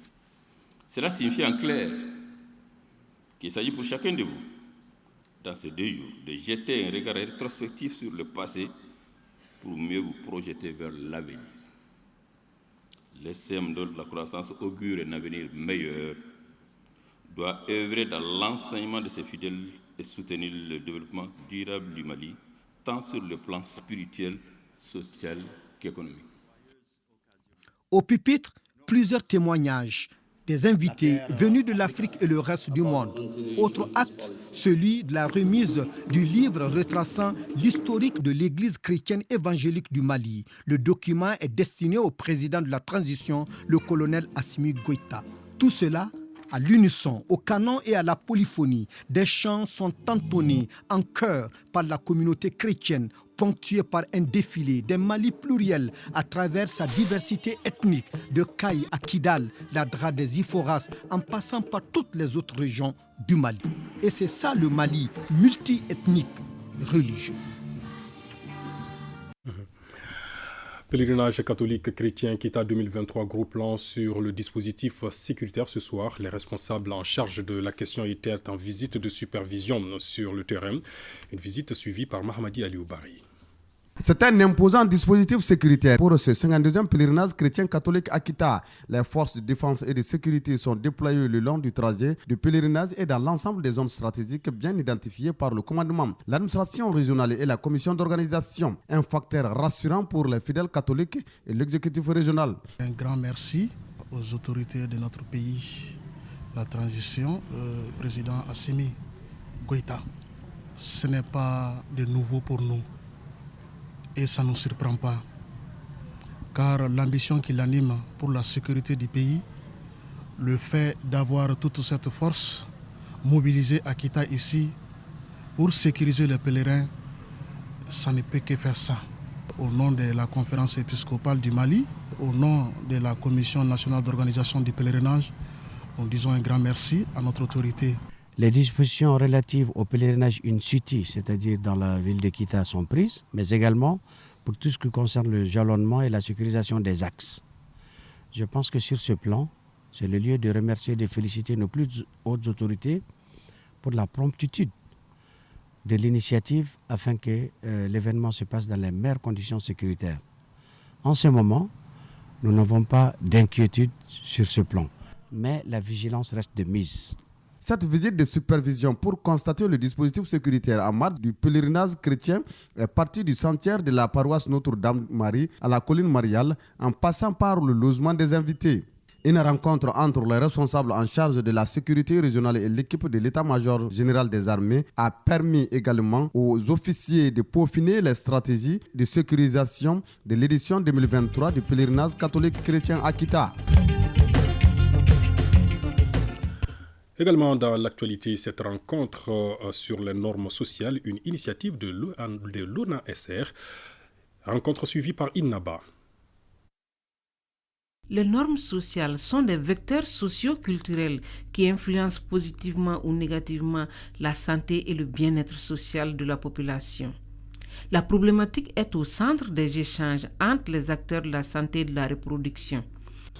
Cela signifie en clair qu'il s'agit pour chacun de vous, dans ces 2 jours, de jeter un regard rétrospectif sur le passé pour mieux vous projeter vers l'avenir. L'ECM de la croissance augure un avenir meilleur, doit œuvrer dans l'enseignement de ses fidèles et soutenir le développement durable du Mali, tant sur le plan spirituel, social qu'économique. Au pupitre, plusieurs témoignages des invités venus de l'Afrique et le reste du monde. Autre acte, celui de la remise du livre retraçant l'historique de l'Église chrétienne évangélique du Mali. Le document est destiné au président de la transition, le colonel Assimi Goïta. Tout cela à l'unisson, au canon et à la polyphonie. Des chants sont entonnés en chœur par la communauté chrétienne, ponctué par un défilé d'un Mali pluriel à travers sa diversité ethnique, de Kaï à Kidal, la Dra des Iforas, en passant par toutes les autres régions du Mali. Et c'est ça le Mali multi-ethnique religieux. Pèlerinage catholique chrétien Kita 2023, gros plan sur le dispositif sécuritaire ce soir. Les responsables en charge de la question étaient en visite de supervision sur le terrain. Une visite suivie par Mahamadi Alioubari. C'est un imposant dispositif sécuritaire pour ce 52e pèlerinage chrétien catholique à Kita. Les forces de défense et de sécurité sont déployées le long du trajet de pèlerinage et dans l'ensemble des zones stratégiques bien identifiées par le commandement, l'administration régionale et la commission d'organisation. Un facteur rassurant pour les fidèles catholiques et l'exécutif régional. Un grand merci aux autorités de notre pays, la transition, le président Assimi Goïta. ce n'est pas de nouveau pour nous et ça ne nous surprend pas. Car l'ambition qui l'anime pour la sécurité du pays, le fait d'avoir toute cette force mobilisée à Kita ici pour sécuriser les pèlerins, ça ne peut que faire ça. Au nom de la conférence épiscopale du Mali, au nom de la Commission nationale d'organisation du pèlerinage, nous disons un grand merci à notre autorité. Les dispositions relatives au pèlerinage in situ, c'est-à-dire dans la ville de Kita, sont prises, mais également pour tout ce qui concerne le jalonnement et la sécurisation des axes. Je pense que sur ce plan, c'est le lieu de remercier et de féliciter nos plus hautes autorités pour la promptitude de l'initiative afin que l'événement se passe dans les meilleures conditions sécuritaires. En ce moment, nous n'avons pas d'inquiétude sur ce plan, mais la vigilance reste de mise. Cette visite de supervision pour constater le dispositif sécuritaire en marge du pèlerinage chrétien est partie du cimetière de la paroisse Notre-Dame-Marie à la colline Mariale en passant par le logement des invités. Une rencontre entre les responsables en charge de la sécurité régionale et l'équipe de l'état-major général des armées a permis également aux officiers de peaufiner les stratégies de sécurisation de l'édition 2023 du pèlerinage catholique chrétien à Kita. Également dans l'actualité, cette rencontre sur les normes sociales, une initiative de l'ONASR, rencontre suivie par INNABA. Les normes sociales sont des vecteurs socio-culturels qui influencent positivement ou négativement la santé et le bien-être social de la population. La problématique est au centre des échanges entre les acteurs de la santé et de la reproduction.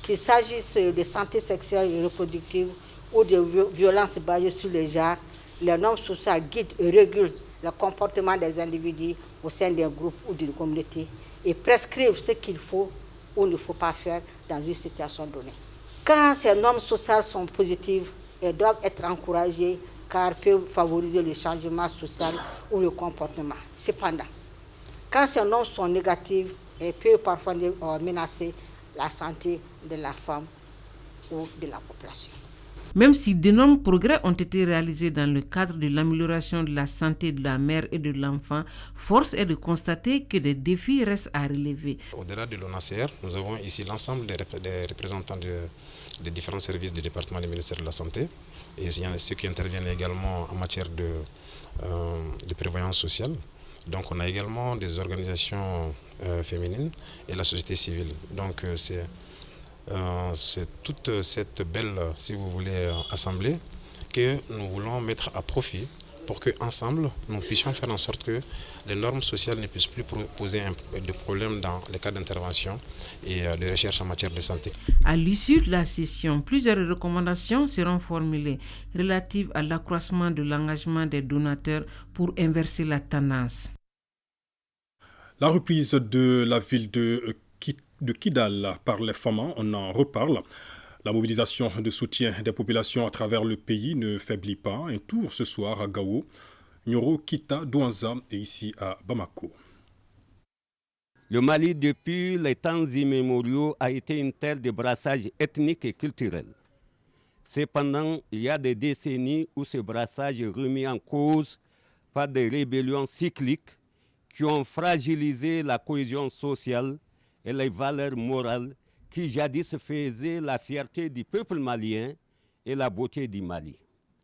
Qu'il s'agisse de santé sexuelle et reproductive ou de violences basées sur le genre, les normes sociales guident et régulent le comportement des individus au sein d'un groupe ou d'une communauté et prescrivent ce qu'il faut ou ne faut pas faire dans une situation donnée. Quand ces normes sociales sont positives, elles doivent être encouragées car elles peuvent favoriser le changement social ou le comportement. Cependant, quand ces normes sont négatives, elles peuvent parfois menacer la santé de la femme ou de la population. Même si d'énormes progrès ont été réalisés dans le cadre de l'amélioration de la santé de la mère et de l'enfant, force est de constater que des défis restent à relever. Au-delà de l'ONACR, nous avons ici l'ensemble des représentants des différents services du département du ministère de la Santé. Et il y a ceux qui interviennent également en matière de prévoyance sociale. Donc on a également des organisations féminines et la société civile. Donc c'est toute cette belle, si vous voulez, assemblée que nous voulons mettre à profit pour qu'ensemble, nous puissions faire en sorte que les normes sociales ne puissent plus poser de problèmes dans les cas d'intervention et de recherche en matière de santé. À l'issue de la session, plusieurs recommandations seront formulées relatives à l'accroissement de l'engagement des donateurs pour inverser la tendance. La reprise de la ville de Kidal par les femmes, on en reparle. La mobilisation de soutien des populations à travers le pays ne faiblit pas. Un tour ce soir à Gao, Nyoro, Kita, Douanza et ici à Bamako. Le Mali, depuis les temps immémoriaux, a été une terre de brassage ethnique et culturel. Cependant, il y a des décennies où ce brassage est remis en cause par des rébellions cycliques qui ont fragilisé la cohésion sociale et les valeurs morales qui jadis faisaient la fierté du peuple malien et la beauté du Mali.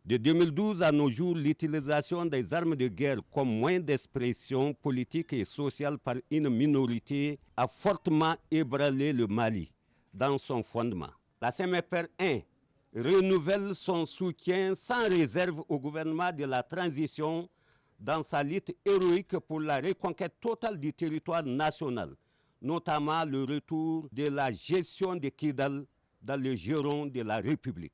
De 2012 à nos jours, l'utilisation des armes de guerre comme moyen d'expression politique et sociale par une minorité a fortement ébranlé le Mali dans son fondement. La CMFR 1 renouvelle son soutien sans réserve au gouvernement de la transition dans sa lutte héroïque pour la reconquête totale du territoire national, notamment le retour de la gestion de Kidal dans le giron de la République.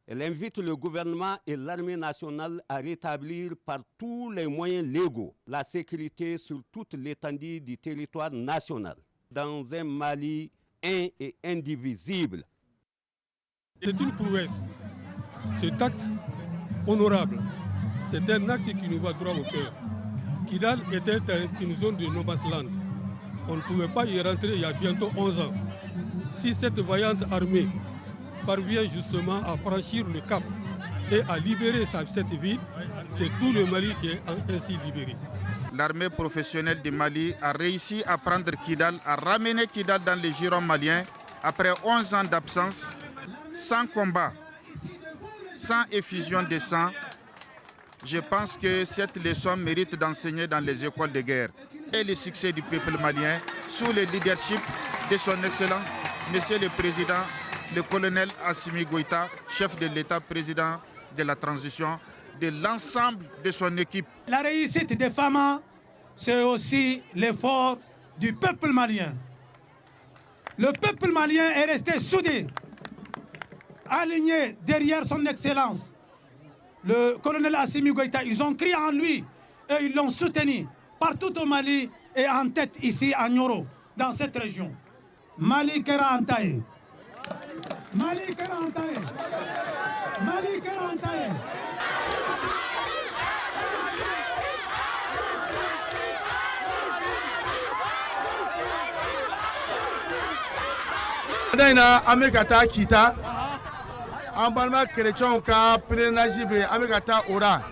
Elle invite le gouvernement et l'armée nationale à rétablir par tous les moyens légaux la sécurité sur toute l'étendue du territoire national, dans un Mali un et indivisible. C'est une prouesse. Cet acte honorable, c'est un acte qui nous va droit au cœur. Kidal était une zone de no-man's-land. On ne pouvait pas y rentrer il y a bientôt 11 ans. Si cette vaillante armée parvient justement à franchir le cap et à libérer cette ville, c'est tout le Mali qui est ainsi libéré. L'armée professionnelle du Mali a réussi à prendre Kidal, à ramener Kidal dans les girons maliens après 11 ans d'absence, sans combat, sans effusion de sang. Je pense que cette leçon mérite d'enseigner dans les écoles de guerre. Et le succès du peuple malien sous le leadership de son Excellence, Monsieur le Président, le colonel Assimi Goïta, chef de l'État, président de la transition, de l'ensemble de son équipe. La réussite des femmes, c'est aussi l'effort du peuple malien. Le peuple malien est resté soudé, aligné derrière son Excellence. Le colonel Assimi Goïta, ils ont crié en lui et ils l'ont soutenu partout au Mali et en tête ici à Nioro, dans cette région. Mali Kera Antaye. Mali Kera Antaye. Mali Kera Antaye. Daina Amerikata Kita Ambalma Kerecho ka Pelenajibe Amerikata Ora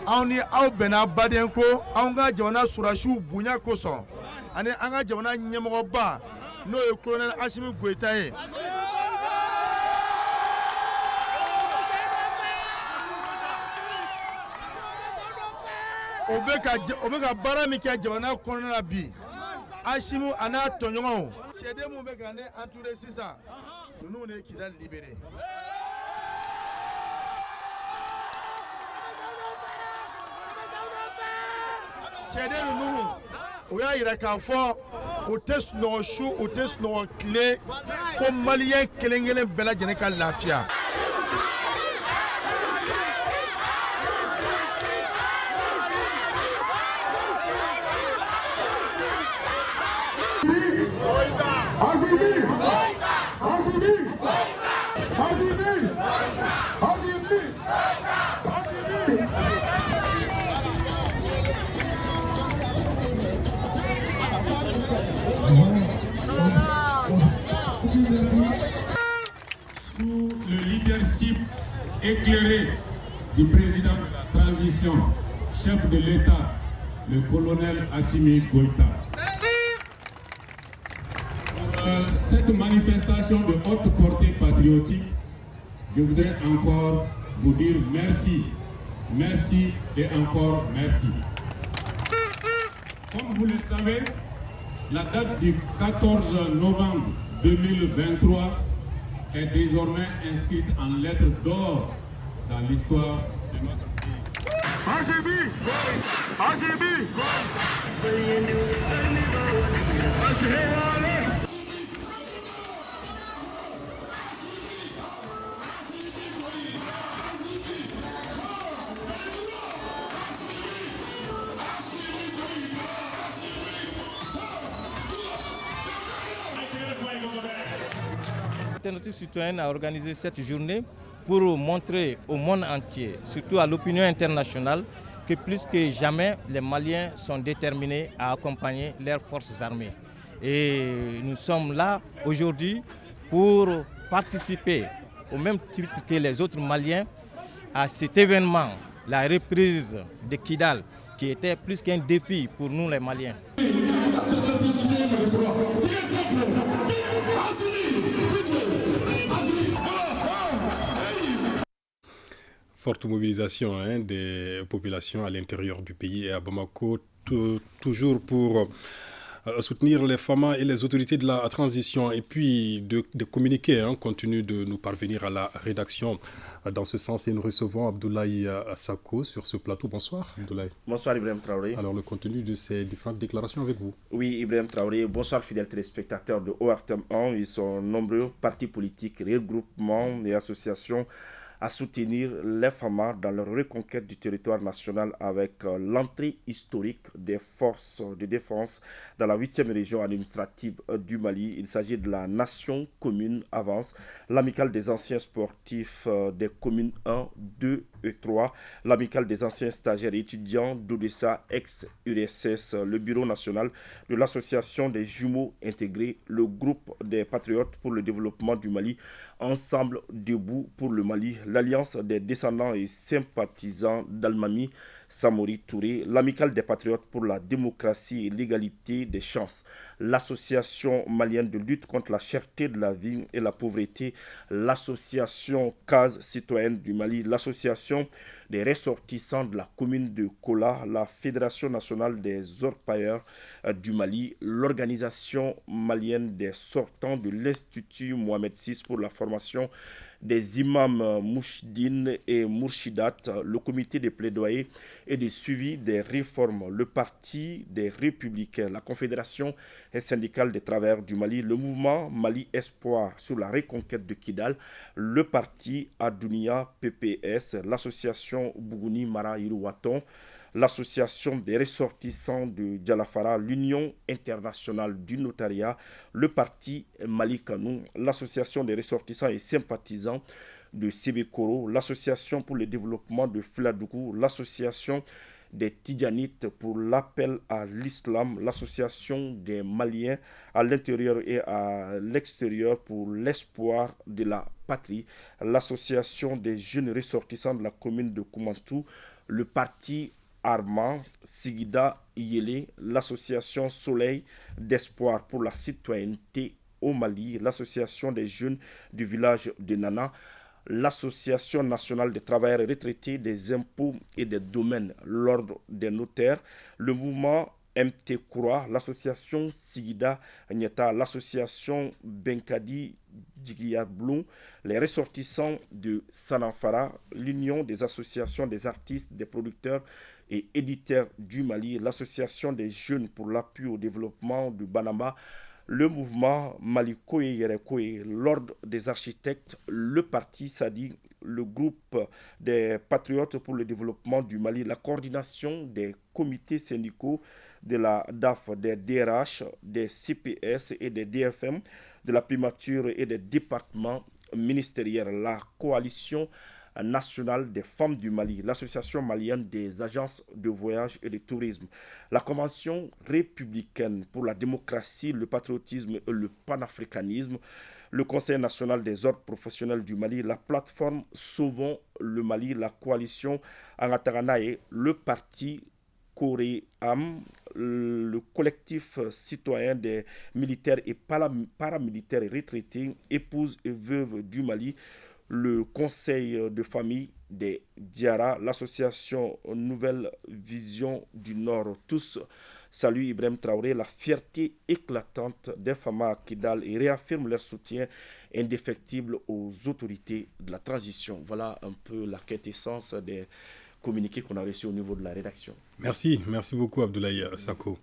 Auni au Bena Badenko Aunga Jamana Surashu Bunya Koso Ane Anga Jamana Nyamoba No Colonel Assimi Goïta Obeka bara mi ka Jamana Colonel Abi Assimi ana tonyo Chede mu be gane entouré sisa nous ne Kidal libéré. Chede nous oya ira ka fo o test no chou o test no clé fo malien kelengelen bela jene ka lafia. Sous le leadership éclairé du président de transition, chef de l'État, le colonel Assimi Goïta. Cette manifestation de haute portée patriotique, je voudrais encore vous dire merci, merci et encore merci. Comme vous le savez, la date du 14 novembre 2023 est désormais inscrite en lettres d'or dans l'histoire de notre pays. L'Alternative citoyenne a organisé cette journée pour montrer au monde entier, surtout à l'opinion internationale, que plus que jamais, les Maliens sont déterminés à accompagner leurs forces armées. Et nous sommes là aujourd'hui pour participer, au même titre que les autres Maliens, à cet événement, la reprise de Kidal, qui était plus qu'un défi pour nous les Maliens. Forte mobilisation des populations à l'intérieur du pays et à Bamako, toujours pour soutenir les femmes et les autorités de la transition et puis de communiquer, continue de nous parvenir à la rédaction dans ce sens. Et nous recevons Abdoulaye Sako sur ce plateau. Bonsoir Abdoulaye. Bonsoir Ibrahim Traoré. Alors le contenu de ces différentes déclarations avec vous. Oui Ibrahim Traoré, bonsoir fidèles téléspectateurs de ORTM 1. Ils sont nombreux partis politiques, regroupements et associations à soutenir les FAMA dans leur reconquête du territoire national avec l'entrée historique des forces de défense dans la 8e région administrative du Mali. Il s'agit de la Nation commune Avance, l'amicale des anciens sportifs des communes 1, 2 E3, l'amicale des anciens stagiaires et étudiants d'Odessa ex-URSS, le bureau national de l'association des jumeaux intégrés, le groupe des patriotes pour le développement du Mali, Ensemble debout pour le Mali, l'alliance des descendants et sympathisants d'Almami Samori Touré, l'amicale des patriotes pour la démocratie et l'égalité des chances, l'association malienne de lutte contre la cherté de la vie et la pauvreté, l'association Case citoyenne du Mali, l'association des ressortissants de la commune de Kola, la Fédération nationale des orpailleurs du Mali, l'organisation malienne des sortants de l'Institut Mohamed VI pour la formation des imams Mouchdine et Mourchidat, le comité de plaidoyer et de suivi des réformes, le parti des républicains, la confédération syndicale des travailleurs du Mali, le mouvement Mali Espoir sur la reconquête de Kidal, le parti Adounia PPS, l'association Bougouni Mara Irouaton, l'association des ressortissants de Djalafara, l'Union internationale du notariat, le parti Mali Kanou, l'association des ressortissants et sympathisants de Sébékoro, l'association pour le développement de Fladougou, l'association des Tidjanites pour l'appel à l'islam, l'association des Maliens à l'intérieur et à l'extérieur pour l'espoir de la patrie, l'association des jeunes ressortissants de la commune de Koumantou, le parti Armand, Sigida Yele, l'association Soleil d'espoir pour la citoyenneté au Mali, l'association des jeunes du village de Nana, l'association nationale des travailleurs retraités des impôts et des domaines, l'ordre des notaires, le mouvement MT Koura, l'association Sigida Nyeta, l'association Benkadi Djigiyablou, les ressortissants de Sanafara, l'Union des associations des artistes, des producteurs et éditeurs du Mali, l'association des jeunes pour l'appui au développement du Banamba, le mouvement Malikoé Yerekoé, l'ordre des architectes, le parti Sadi, le groupe des patriotes pour le développement du Mali, la coordination des comités syndicaux de la DAF, des DRH, des CPS et des DFM, de la primature et des départements ministériels, la coalition nationale des femmes du Mali, l'association malienne des agences de voyage et de tourisme, la convention républicaine pour la démocratie, le patriotisme et le panafricanisme, le Conseil national des ordres professionnels du Mali, la plateforme Sauvons le Mali, la coalition Angataranae, le parti Coréam, le collectif citoyen des militaires et paramilitaires retraités, épouses et veuves du Mali, le conseil de famille des Diara, l'association Nouvelle Vision du Nord. Tous saluent Ibrahim Traoré, la fierté éclatante des femmes à Kidal et réaffirment leur soutien indéfectible aux autorités de la transition. Voilà un peu la quintessence des communiqués qu'on a reçus au niveau de la rédaction. Merci beaucoup Abdoulaye Sako.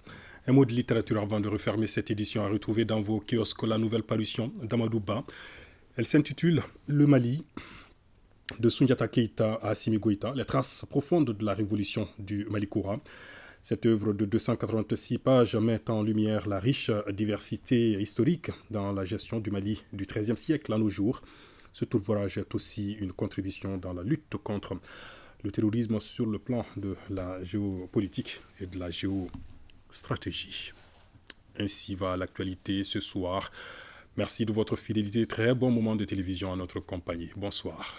Un mot de littérature avant de refermer cette édition à retrouver dans vos kiosques la nouvelle parution d'Amadouba. Elle s'intitule « Le Mali » de Soundiata Keïta à Assimi Goïta, les traces profondes de la révolution du Mali Koura. Cette œuvre de 286 pages met en lumière la riche diversité historique dans la gestion du Mali du XIIIe siècle à nos jours. Cet ouvrage est aussi une contribution dans la lutte contre le terrorisme sur le plan de la géopolitique et de la géostratégie. Ainsi va l'actualité ce soir. Merci de votre fidélité. Très bon moment de télévision à notre compagnie. Bonsoir.